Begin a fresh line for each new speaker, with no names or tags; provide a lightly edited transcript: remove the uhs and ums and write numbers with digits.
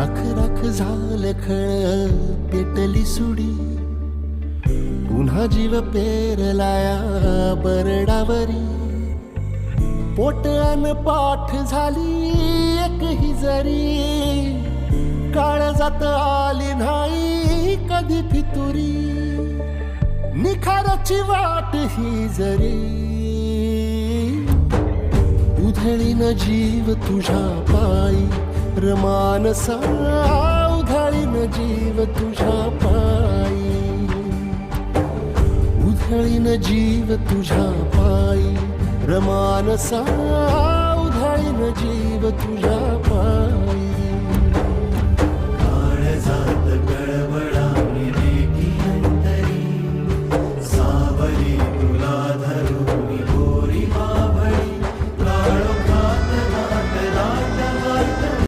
राख राख झालं खळ पेटली सुडी, पुन्हा जीव पेरलाया बरडावरी. पोट अन पाठ झाली एक ही जरी, काळजात आली नाही कधी फितुरी. निखाराची वाट ही जरी, उधळीन जीव तुझ्या पायी रमानसा. उधळीन जीव तुझ्या पायी, उधळीन जीव तुझ्या पायी रमानसा. उधळीन जीव तुझ्या पायी.